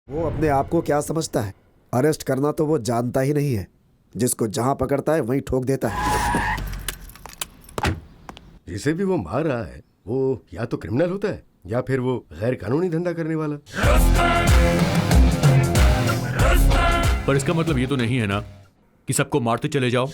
वो अपने आप को क्या समझता है? अरेस्ट करना तो वो जानता ही नहीं है। जिसको जहां पकड़ता है वहीं ठोक देता है। जिसे भी वो मार रहा है वो या तो क्रिमिनल होता है या फिर वो गैर कानूनी धंधा करने वाला। पर इसका मतलब ये तो नहीं है ना कि सबको मारते चले जाओ।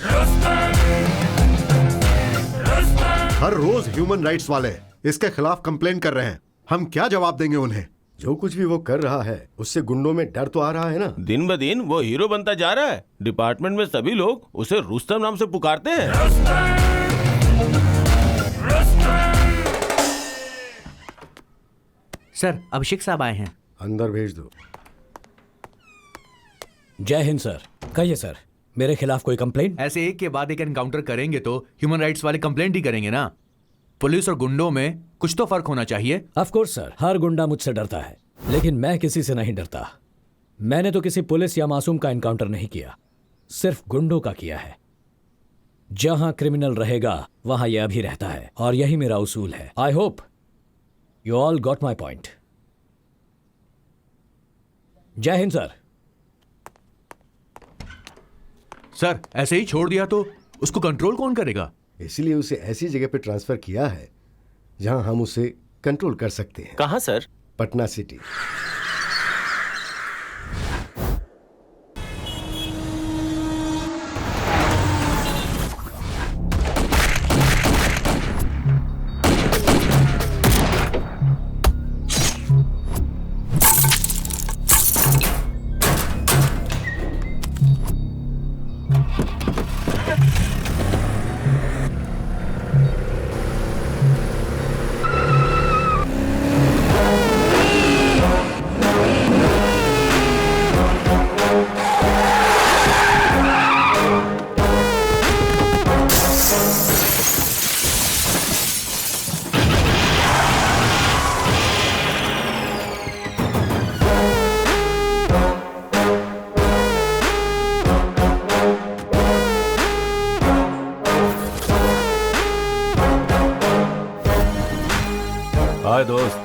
हर रोज ह्यूमन राइट्स वाले इसके खिलाफ कंप्लेन कर रहे हैं। हम क्या जवाब देंगे उन्हें? जो कुछ भी वो कर रहा है उससे गुंडों में डर तो आ रहा है ना। दिन ब दिन वो हीरो बनता जा रहा है। डिपार्टमेंट में सभी लोग उसे रुस्तम नाम से पुकारते हैं। सर, अभिषेक साहब आए हैं। अंदर भेज दो। जय हिंद सर। कहिए सर, मेरे खिलाफ कोई कंप्लेंट? ऐसे एक के बाद एक एनकाउंटर करेंगे तो ह्यूमन राइट्स वाले कंप्लेंट ही करेंगे ना। पुलिस और गुंडों में कुछ तो फर्क होना चाहिए। ऑफ कोर्स सर, हर गुंडा मुझसे डरता है, लेकिन मैं किसी से नहीं डरता। मैंने तो किसी पुलिस या मासूम का एनकाउंटर नहीं किया, सिर्फ गुंडों का किया है। जहां क्रिमिनल रहेगा वहां यह भी रहता है, और यही मेरा उसूल है। I hope you all got my point. जय हिंद सर। सर, ऐसे ही छोड़ दिया तो उसको कंट्रोल कौन करेगा? इसीलिए उसे ऐसी जगह पे ट्रांसफर किया है जहां हम उसे कंट्रोल कर सकते हैं। कहाँ सर? पटना सिटी। हाय दोस्त,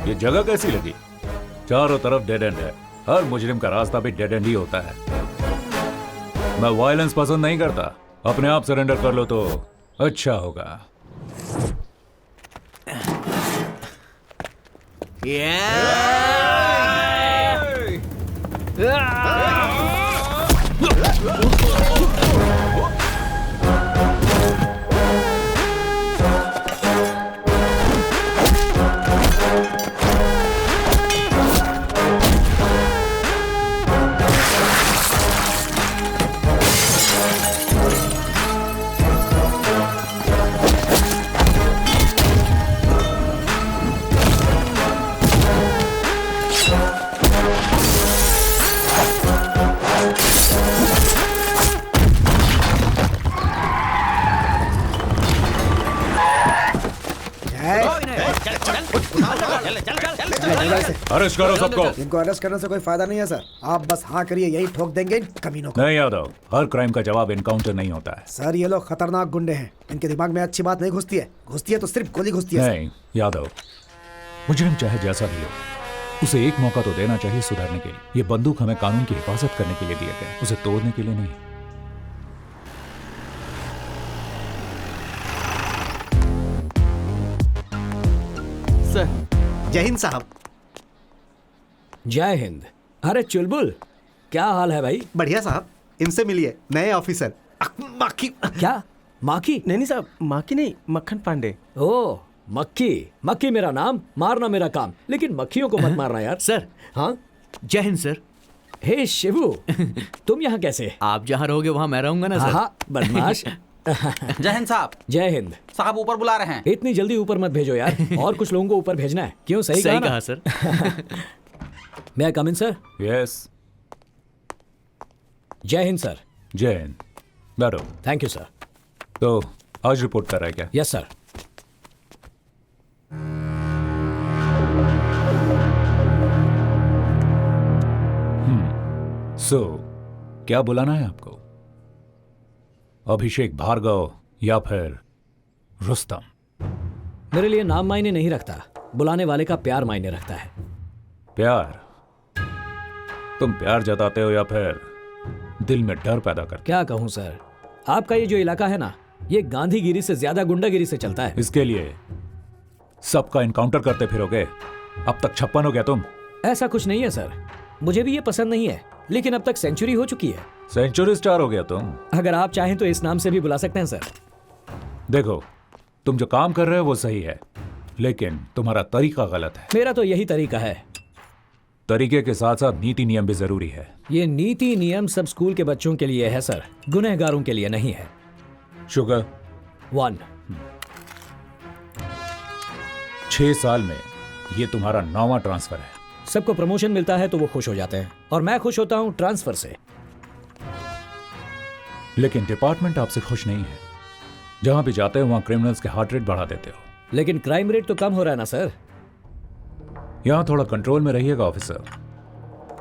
ये जगह कैसी लगी? चारों तरफ डेड एंड है। हर मुजरिम का रास्ता भी डेड एंड ही होता है। मैं वायलेंस पसंद नहीं करता। अपने आप सरेंडर कर लो तो अच्छा होगा। अरेस्ट करो सबको। इनको अरेस्ट करने से कोई फायदा नहीं है सर। आप बस हाँ करिए, यही ठोक देंगे इन कमीनों को। नहीं यादव, हर क्राइम का जवाब एनकाउंटर नहीं होता है। सर, ये लोग खतरनाक गुंडे हैं। इनके दिमाग में अच्छी बात नहीं घुसती है। घुसती है तो सिर्फ गोली घुसती है। नहीं यादव, मुजरिम चाहे जैसा भी हो, उसे एक मौका तो देना चाहिए सुधरने के लिए। ये बंदूक हमें कानून की हिफाजत करने के लिए दिए गए, उसे तोड़ने के लिए नहीं। सर, जय हिंद साहब। जय हिंद। अरे चुलबुल, क्या हाल है भाई? बढ़िया साहब, इनसे मिलिए, नए ऑफिसर। माखी। क्या माखी? नहीं साहब, माखी नहीं, मक्खन पांडे। ओ मक्खी। मक्खी मेरा नाम, मारना मेरा काम, लेकिन मक्खियों को मत मारना यार। सर। हाँ जय हिंद सर। हे शिवू, तुम यहाँ कैसे? आप जहाँ रहोगे वहाँ मैं रहूंगा ना सर। हाँ बदमाश। जय हिंद साहब। जय हिंद साहब ऊपर बुला रहे हैं। इतनी जल्दी ऊपर मत भेजो यार, और कुछ लोगों को ऊपर भेजना है। क्यों? सही कहा सर। मैं कम इन सर? यस। जय हिंद सर। जय हिंद। बैठो। Thank you sir. तो आज रिपोर्ट कर रहा है क्या? Yes sir. क्या बुलाना है आपको? अभिषेक भार्गव या फिर रुस्तम? मेरे लिए नाम मायने नहीं रखता, बुलाने वाले का प्यार मायने रखता है। प्यार? तुम प्यार जताते हो या फिर दिल में डर पैदा करते क्या कहूं सर, आपका ये जो इलाका है ना, ये गांधीगिरी से ज्यादा गुंडागिरी से चलता है। हो? इसके लिए सबका इनकाउंटर करते फिरोगे? अब तक 56 हो गया तुम। ऐसा कुछ नहीं है सर, मुझे भी ये पसंद नहीं है, लेकिन अब तक सेंचुरी हो चुकी है। सेंचुरी स्टार हो गया तुम। अगर आप चाहें तो इस नाम से भी बुला सकते हैं सर। देखो, तुम जो काम कर रहे हो वो सही है, लेकिन तुम्हारा तरीका गलत है। मेरा तो यही तरीका है। तरीके के साथ साथ नीति नियम भी जरूरी है। ये नीति नियम सब स्कूल के बच्चों के लिए है सर, गुनहगारों के लिए नहीं है। शुगर 1। 6 साल में ये तुम्हारा 9वां ट्रांसफर है। सबको प्रमोशन मिलता है तो वो खुश हो जाते हैं, और मैं खुश होता हूं ट्रांसफर से। लेकिन डिपार्टमेंट आपसे खुश नहीं है। जहां भी जाते हो वहां क्रिमिनल्स के हार्ट रेट बढ़ा देते हो। लेकिन क्राइम रेट तो कम हो रहा है ना सर। यहां थोड़ा कंट्रोल में रहिएगा ऑफिसर।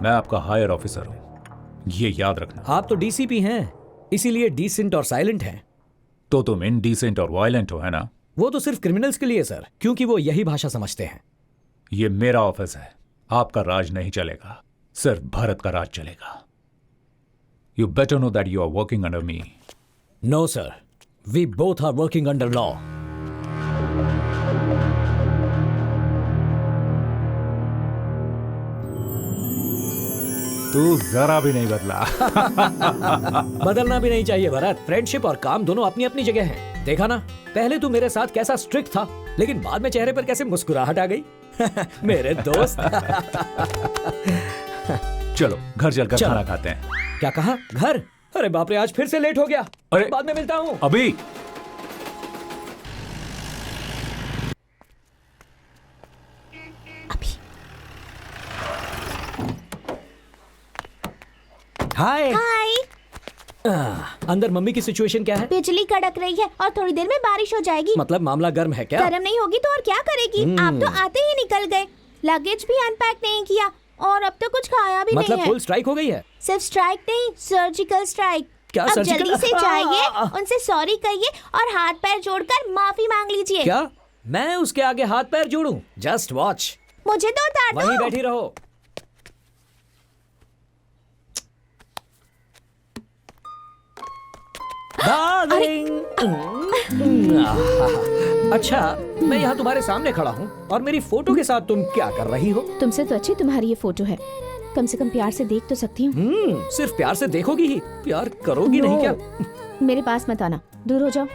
मैं आपका हायर ऑफिसर हूं, ये याद रखना। आप तो डीसीपी हैं, इसीलिए डिसेंट और साइलेंट हैं। तो तुम इनडिसेंट और वायलेंट हो, है ना? वो तो सिर्फ क्रिमिनल्स के लिए सर, क्योंकि वो यही भाषा समझते हैं। ये मेरा ऑफिस है, आपका राज नहीं चलेगा, सिर्फ भारत का राज चलेगा। You better know that you are working under me. No sir, we both are working under law. तू जरा भी नहीं बदला। बदलना भी नहीं चाहिए भरत। फ्रेंडशिप और काम दोनों अपनी अपनी जगह हैं। देखा ना, पहले तू मेरे साथ कैसा स्ट्रिक्ट था, लेकिन बाद में चेहरे पर कैसे मुस्कुराहट आ गई। मेरे दोस्त। चलो घर चलकर चलो। खाना खाते हैं। क्या कहा? घर? अरे बाप रे, आज फिर से लेट हो गया। अरे बाद में मिलता हूँ। अभी हाय। हाय। अंदर मम्मी की सिचुएशन क्या है? बिजली कड़क रही है और थोड़ी देर में बारिश हो जाएगी। मतलब मामला गर्म है क्या? गर्म नहीं होगी तो और क्या करेगी? आप तो आते ही निकल गए, लगेज भी अनपैक नहीं किया और अब तो कुछ खाया भी मतलब नहीं है। फुल स्ट्राइक हो गई है? सिर्फ स्ट्राइक नहीं, सर्जिकल स्ट्राइक। क्या अब सर्जिकल? जल्दी से जाइए, उनसे सॉरी कहिए और हाथ पैर जोड़कर माफी मांग लीजिए। क्या मैं उसके आगे हाथ पैर जोड़ूं? Just watch. मुझे तो उतार दो। वहीं बैठी रहो। अच्छा, मैं यहाँ तुम्हारे सामने खड़ा हूँ और मेरी फोटो के साथ तुम क्या कर रही हो? तुमसे तो अच्छी तुम्हारी ये फोटो है, कम से कम प्यार से देख तो सकती हूँ। सिर्फ प्यार से देखोगी ही, प्यार करोगी नहीं क्या? मेरे पास मत आना, दूर हो जाओ।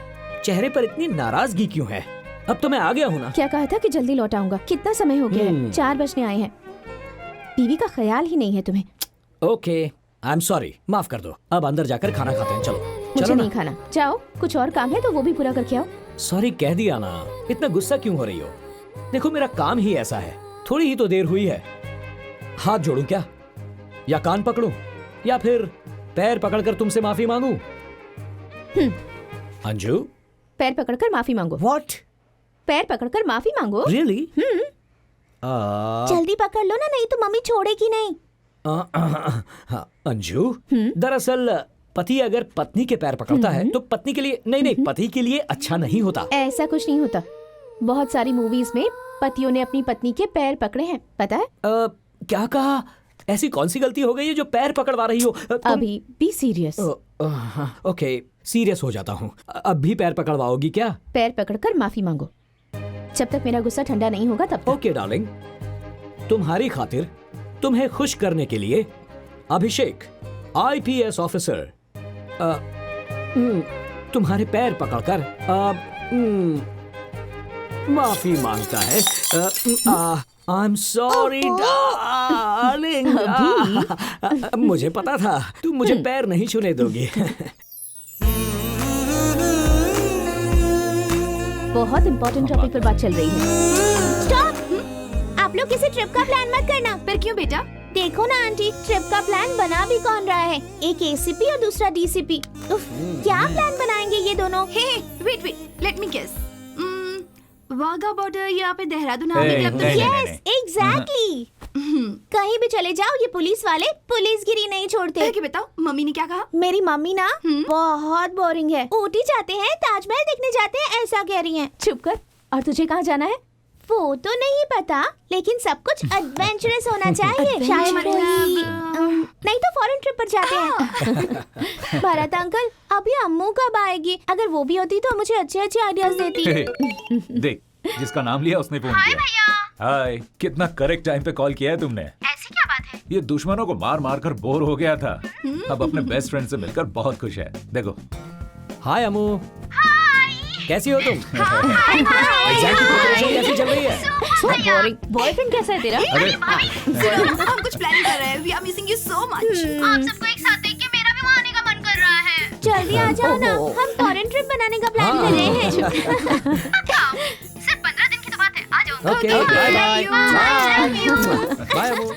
चेहरे पर इतनी नाराजगी क्यों है? अब तो मैं आ गया हूँ ना। क्या कहा था कि जल्दी लौट आऊंगा? कितना समय हो गया है? 4 बजने आए हैं। बीवी का ख्याल ही नहीं है तुम्हें। ओके, आई एम सॉरी, माफ कर दो। अब अंदर जाकर खाना खाते हैं। चलो मुझे नहीं खाना, जाओ। कुछ और काम है तो वो भी पूरा करके आओ। सॉरी कह दिया ना, इतना गुस्सा क्यों हो रही हो? देखो मेरा काम ही ऐसा है, थोड़ी ही तो देर हुई है। हाथ जोड़ूं क्या, या कान पकड़ूं, या फिर पैर पकड़कर तुमसे माफी मांगूं? अंजू, पैर पकड़कर माफी मांगो। व्हाट? पैर पकड़कर माफी मांगो? रियली? जल्दी पकड़ लो ना, नहीं तो मम्मी छोड़ेगी नहीं। अंजू, दरअसल पति अगर पत्नी के पैर पकड़ता है तो पत्नी के लिए नहीं, पति के लिए अच्छा नहीं होता। ऐसा कुछ नहीं होता। बहुत सारी मूवीज में पतियों ने अपनी पत्नी के पैर पकड़े हैं, पता है? क्या कहा? ऐसी कौन सी गलती हो गई है जो पैर पकड़वा रही हो? अभी बी सीरियस। ओके, सीरियस हो जाता हूँ। अब भी पैर पकड़वाओगी क्या? पैर पकड़कर माफी मांगो, जब तक मेरा गुस्सा ठंडा नहीं होगा तब तक। ओके डार्लिंग, तुम्हारी खातिर तुम्हें खुश करने के लिए अभिषेक IPS ऑफिसर तुम्हारे पैर पकड़कर माफी मांगता है। I am sorry darling. मुझे पता था तुम मुझे पैर नहीं छूने दोगी। बहुत इम्पोर्टेंट टॉपिक पर बात चल रही है। स्टॉप! आप लोग किसी ट्रिप का प्लान मत करना। फिर क्यों बेटा? देखो ना आंटी, ट्रिप का प्लान बना भी कौन रहा है? एक ACP और दूसरा DCP। क्या प्लान बनाएंगे ये दोनों? Wait, let me guess. Wagah border या फिर देहरादून यस, एग्जैक्टली। कहीं भी चले जाओ, ये पुलिस वाले पुलिसगिरी नहीं छोड़ते। बताओ, मम्मी ने क्या कहा? मेरी मम्मी ना बहुत बोरिंग है। ऊटी जाते हैं, ताजमहल देखने जाते हैं, ऐसा कह रही हैं। चुप कर। और तुझे कहाँ जाना है? वो तो नहीं पता, लेकिन सब कुछ एडवेंचरस होना चाहिए। शायद कोई नहीं तो फॉरेन ट्रिप पर जाते हैं। भरत अंकल, अभी अम्मू कब आएगी? अगर वो भी होती तो मुझे अच्छे अच्छे आइडियाज देती। देख, जिसका नाम लिया उसने फोन किया। हाय, कितना करेक्ट टाइम पे कॉल किया है तुमने। ऐसी क्या बात है? ये दुश्मनों को मार मार कर बोर हो गया था, अब अपने बेस्ट फ्रेंड से मिलकर बहुत खुश है। देखो। हाय अमू। कैसी हो तुम? एग्जाम की प्रिपरेशन कैसी चल रही है? So boring. बॉयफ्रेंड कैसा है तेरा? हम कुछ प्लान कर रहे हैं। We are missing you so much. आप सबको एक साथ देख के मेरा भी वहाँ आने का मन कर रहा है। जल्दी आ जाओ ना, हम फॉरेन ट्रिप बनाने का प्लान कर रहे हैं। सिर्फ 15 दिन की तो बात है। आ जाओ। Okay, bye bye. Bye. Bye Amu.